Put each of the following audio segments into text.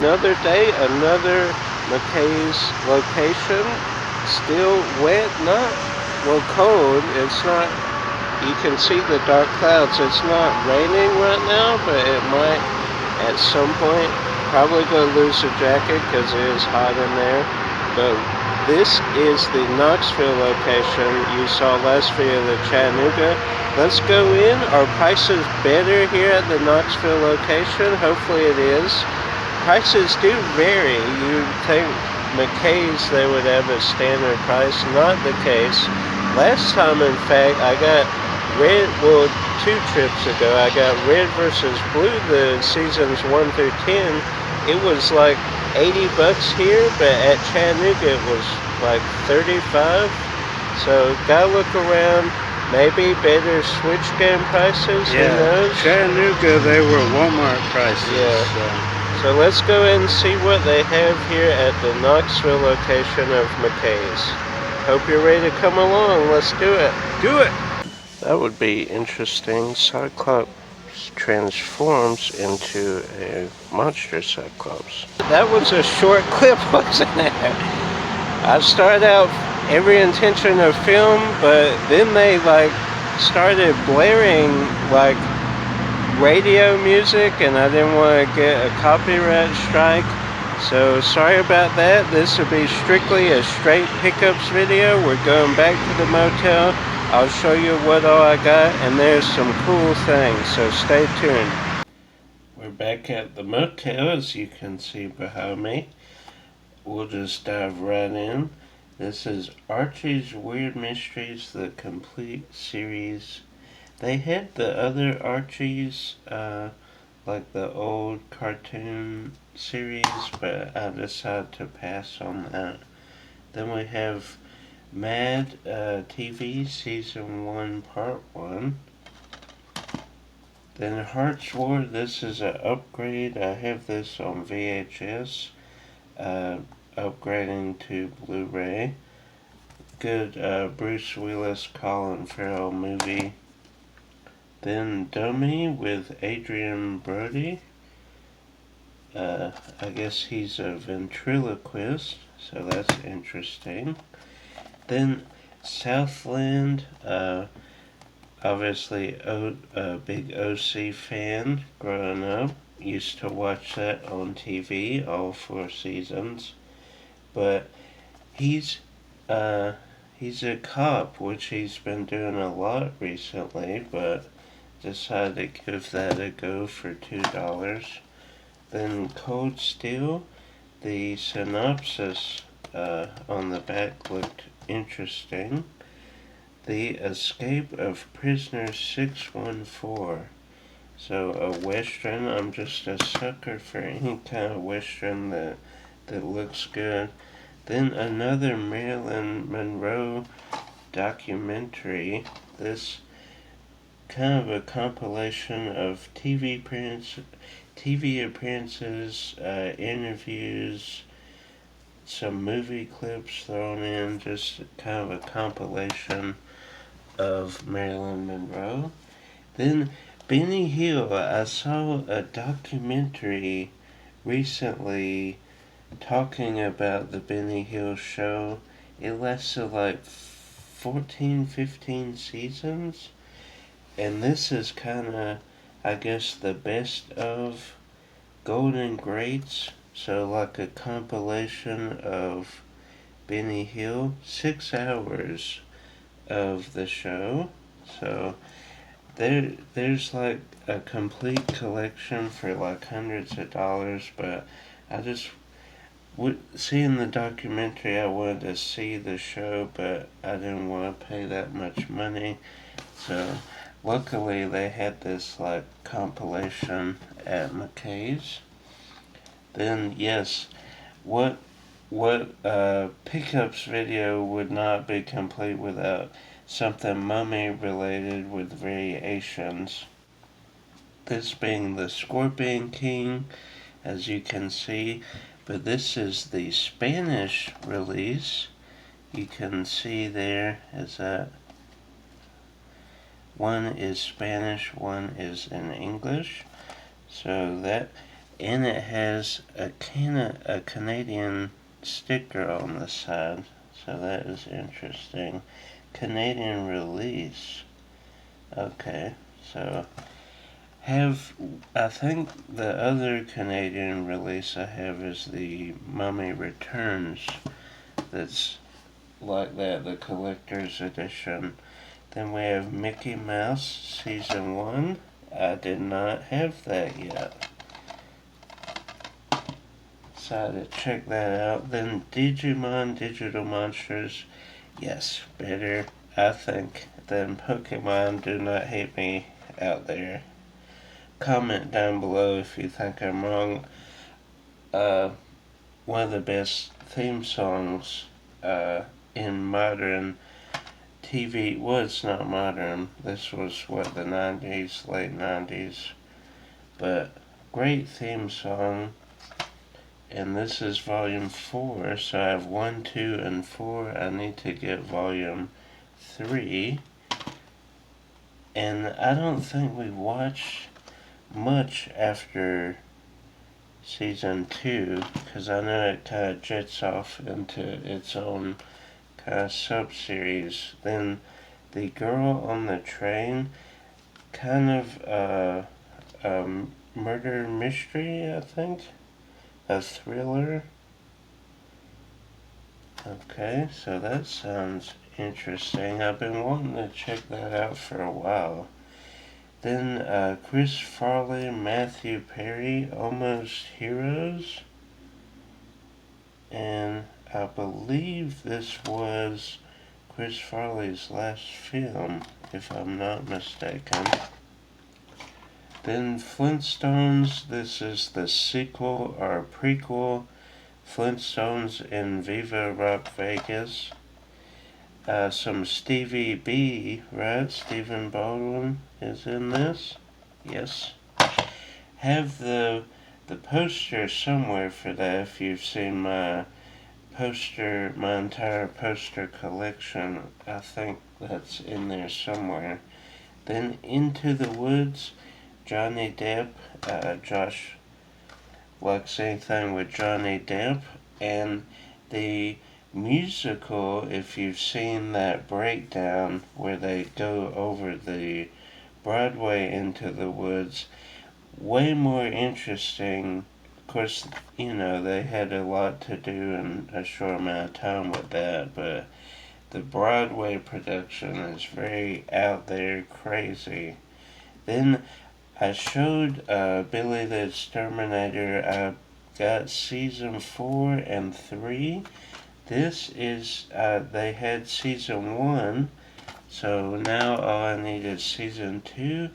Another day, another Mckays location. Still wet, not, well, cold. It's not, you can see the dark clouds. It's not raining right now, but it might at some point. Probably going to lose a jacket because it is hot in there. But this is the Knoxville location. You saw last video of the Chattanooga. Let's go in. Are prices better here at the Knoxville location? Hopefully it is. Prices do vary. You'd think Mckays, they would have a standard price. Not the case. Last time, in fact, I got red, well, 2 trips ago, I got red versus blue, the seasons 1 through 10. It was like 80 bucks here, but at Chattanooga it was like 35. So gotta look around. Maybe better Switch game prices. Yeah, who knows? Chattanooga, they were Walmart prices. Yeah. So let's go and see what they have here at the Knoxville location of Mckays. Hope you're ready to come along. Let's do it. Do it! That would be interesting. Cyclops transforms into a monster Cyclops. That was a short clip, wasn't it? I started out every intention of film, but then they started blaring radio music, and I didn't want to get a copyright strike, so sorry about that. This will be strictly a straight pickups video. We're going back to the motel. I'll show you what all I got, and there's some cool things, so stay tuned. We're back at the motel, as you can see behind me. We'll just dive right in. This is Archie's Weird Mysteries, the complete series. They had the other Archies, like the old cartoon series, but I decided to pass on that. Then we have Mad TV Season 1 Part 1. Then Hearts War, this is an upgrade. I have this on VHS, upgrading to Blu-ray. Good Bruce Willis, Colin Farrell movie. Then Dummy with Adrian Brody. I guess he's a ventriloquist, so that's interesting. Then Southland, obviously a big OC fan growing up. Used to watch that on TV, all 4 seasons. But he's a cop, which he's been doing a lot recently, but decided to give that a go for $2. Then Cold Steel, the synopsis on the back looked interesting. The Escape of Prisoner 614. So a Western. I'm just a sucker for any kind of Western that looks good. Then another Marilyn Monroe documentary. This kind of a compilation of TV appearances, interviews, some movie clips thrown in, just kind of a compilation of Marilyn Monroe. Then Benny Hill, I saw a documentary recently talking about the Benny Hill show. It lasted like 14, 15 seasons. And this is kind of, I guess, the best of Golden Greats. So like a compilation of Benny Hill. 6 hours of the show. So there's like a complete collection for like hundreds of dollars. But I just, seeing the documentary, I wanted to see the show, but I didn't want to pay that much money. So luckily they had this like compilation at Mckays. Then yes, what pickups video would not be complete without something mummy related with variations. This being the Scorpion King, as you can see, but this is the Spanish release. You can see there is that one is Spanish, one is in English. So that and it has a Canadian sticker on the side, so that is interesting. Canadian release. Okay, so I think the other Canadian release I have is the Mummy Returns. That's like that, the collector's edition. Then we have Mickey Mouse Season 1. I did not have that yet. Decided to check that out. Then Digimon Digital Monsters. Yes, better, I think, than Pokemon. Do not hate me out there. Comment down below if you think I'm wrong. One of the best theme songs in modern TV. Well, it's not modern. This was, the 90s, late 90s. But great theme song. And this is volume 4, so I have 1, 2, and 4. I need to get volume 3. And I don't think we watched much after season 2, because I know it kind of jets off into its own kind of sub-series. Then The Girl on the Train, kind of murder mystery, I think. A thriller. Okay, so that sounds interesting. I've been wanting to check that out for a while. Then Chris Farley, Matthew Perry, Almost Heroes. And I believe this was Chris Farley's last film, if I'm not mistaken. Then Flintstones, this is the sequel or prequel, Flintstones in Viva Rock Vegas. Some Stevie B, right? Stephen Baldwin is in this. Yes. Have the poster somewhere for that if you've seen my entire poster collection. I think that's in there somewhere. Then Into the Woods, Johnny Depp, Josh likes anything with Johnny Depp, and the musical, if you've seen that breakdown where they go over the Broadway Into the Woods, way more interesting. Of course, they had a lot to do in a short amount of time with that, but the Broadway production is very out there, crazy. Then I showed Billy the Exterminator. I got season 4 and 3. This is, they had season 1, so now all I need is season 2.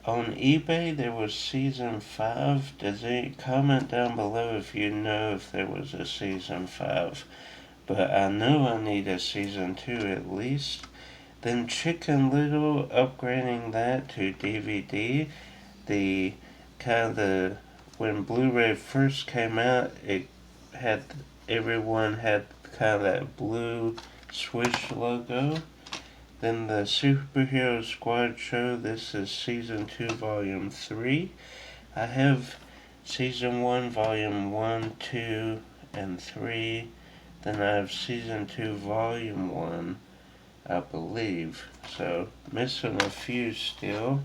On eBay there was season 5. Does any comment down below if you know if there was a season 5? But I know I need a season 2 at least. Then Chicken Little, upgrading that to DVD. The kind of when Blu-ray first came out, everyone had kind of that blue Swish logo. Then the Superhero Squad show, this is season 2 volume 3. I have season 1 volume 1, 2, and 3. Then I have season 2 volume 1, I believe. So missing a few still.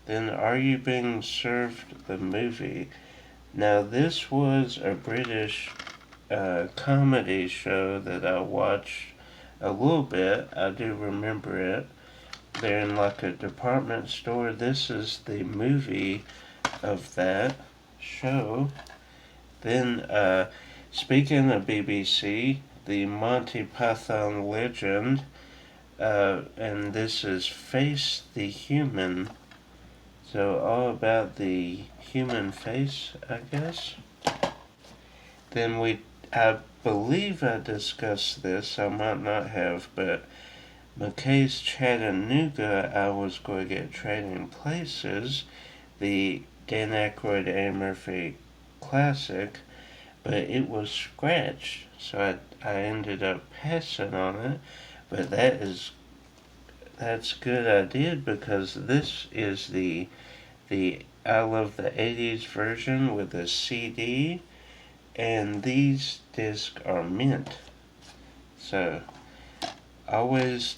Then Are You Being Served, the movie. Now this was a British comedy show that I watched a little bit. I do remember it. They're in like a department store. This is the movie of that show. Then speaking of BBC, the Monty Python Legend, and this is Face the Human. So all about the human face, I guess. Then I believe I discussed this, I might not have, but Mckays Chattanooga, I was going to get Trading Places, the Dan Aykroyd, Eddie Murphy classic, but it was scratched, so I ended up passing on it. But that's good I did, because this is the I love the 80s version with a CD, and these discs are mint. So always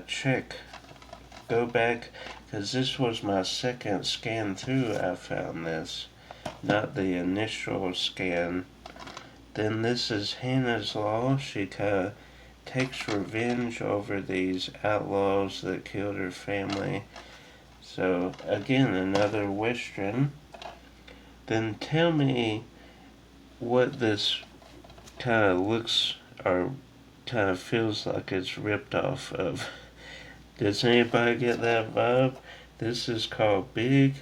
check, go back, because this was my second scan through. I found this, not the initial scan. Then this is Hannah's Law. She kind of takes revenge over these outlaws that killed her family. So again, another Western. Then tell me what this kind of looks or kind of feels like it's ripped off of. Does anybody get that vibe? This is called Big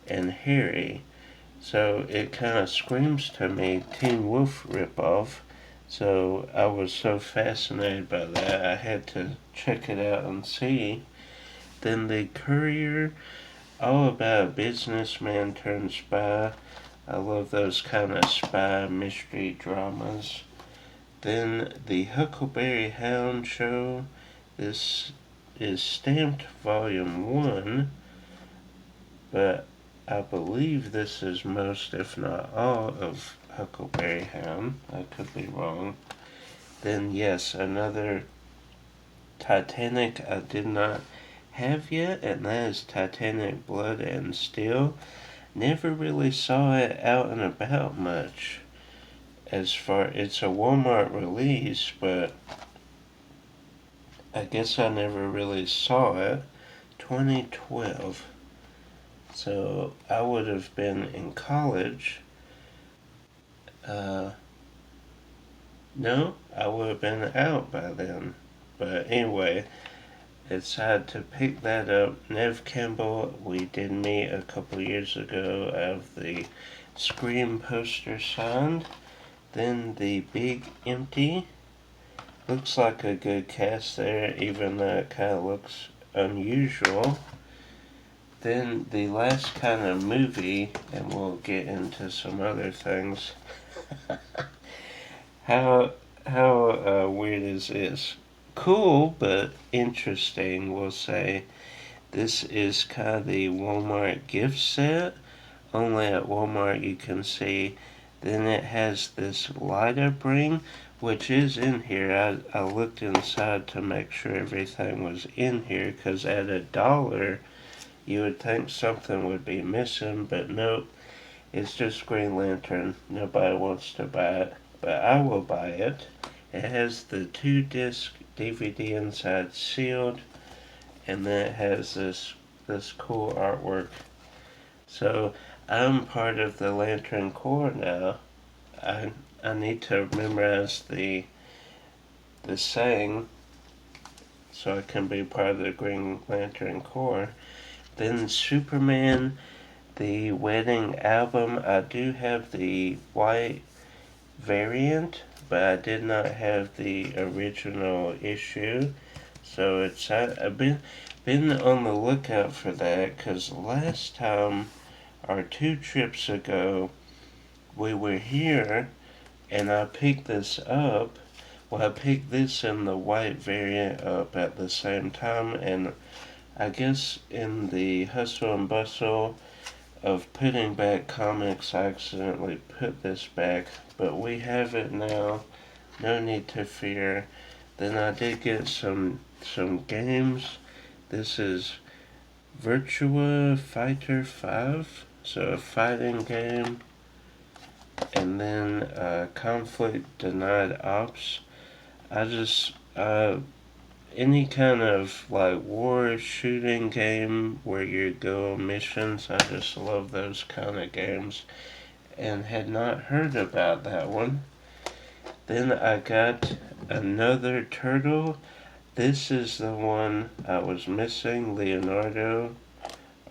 and Hairy. So it kind of screams to me Teen Wolf ripoff. So I was so fascinated by that, I had to check it out and see. Then The Courier, all about a businessman turned spy. I love those kind of spy mystery dramas. Then The Huckleberry Hound Show. This is stamped volume 1, but I believe this is most, if not all, of Huckleberry Hound. I could be wrong. Then, yes, another Titanic I did not have yet, and that is Titanic Blood and Steel. Never really saw it out and about much. It's a Walmart release, but I guess I never really saw it. 2012. So I would have been in college. No, I would have been out by then. But anyway, it's sad to pick that up. Nev Campbell, we did meet a couple years ago. I have the Scream poster signed. Then The Big Empty. Looks like a good cast there, even though it kind of looks unusual. Then the last kind of movie, and we'll get into some other things. How weird is this? Cool, but interesting, we'll say. This is kind of the Walmart gift set. Only at Walmart you can see. Then it has this light-up ring, which is in here. I looked inside to make sure everything was in here, because at $1, you would think something would be missing, but nope. It's just Green Lantern. Nobody wants to buy it, but I will buy it. It has the 2-disc DVD inside sealed, and then it has this cool artwork. So I'm part of the Lantern Corps now. I need to memorize the saying so I can be part of the Green Lantern Corps. Then Superman, the Wedding album. I do have the white variant, but I did not have the original issue. So I've been on the lookout for that, because last time, or 2 trips ago, we were here and I picked this up. Well, I picked this and the white variant up at the same time, and I guess in the hustle and bustle of putting back comics, I accidentally put this back, but we have it now. No need to fear. Then I did get some games. This is Virtua Fighter 5, so a fighting game. And then Conflict Denied Ops. I just any kind of like war shooting game where you go on missions. I just love those kind of games, and had not heard about that one. Then I got another turtle. This is the one I was missing, Leonardo.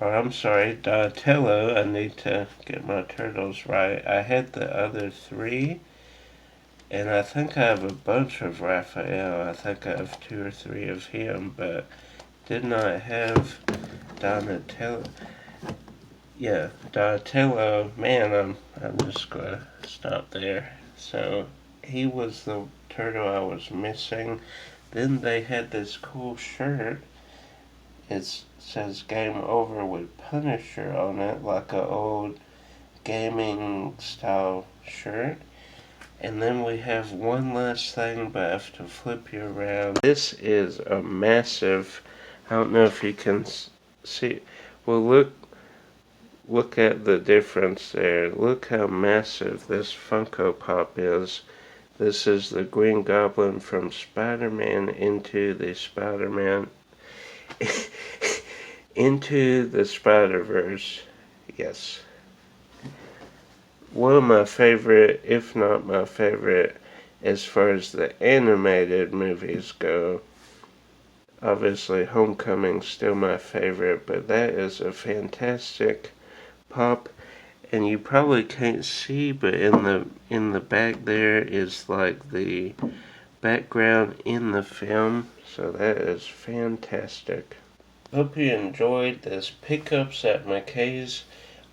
Or I'm sorry, Donatello. I need to get my turtles right. I had the other 3. And I think I have a bunch of Raphael. I think I have 2 or 3 of him, but did not have Donatello. Yeah, Donatello. Man, I'm just gonna stop there. So he was the turtle I was missing. Then they had this cool shirt. It's says Game Over with Punisher on it, like a old gaming style shirt. And then we have one last thing, but I have to flip you around. This is a massive, I don't know if you can see, well look at the difference there. Look how massive this Funko Pop is. This is the Green Goblin from Spider-Man into the Spider-Man into the Spider-Verse. Yes. One of my favorite, if not my favorite, as far as the animated movies go. Obviously, Homecoming's still my favorite, but that is a fantastic pop. And you probably can't see, but in the back there is like the background in the film, so that is fantastic. Hope you enjoyed this pickups at Mckays.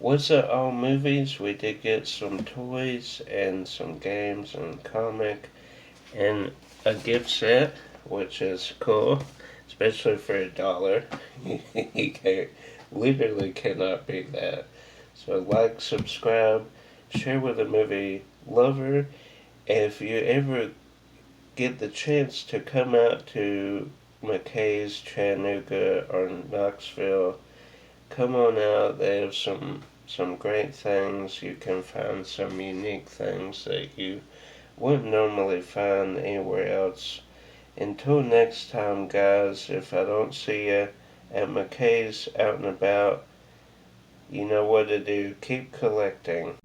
Was it all movies? We did get some toys and some games and comic and a gift set, which is cool, especially for $1. You literally cannot beat that. So like, subscribe, share with a movie lover. If you ever get the chance to come out to Mckays, Chattanooga, or Knoxville, come on out. They have some great things. You can find some unique things that you wouldn't normally find anywhere else. Until next time, guys, if I don't see you at Mckays out and about, you know what to do. Keep collecting.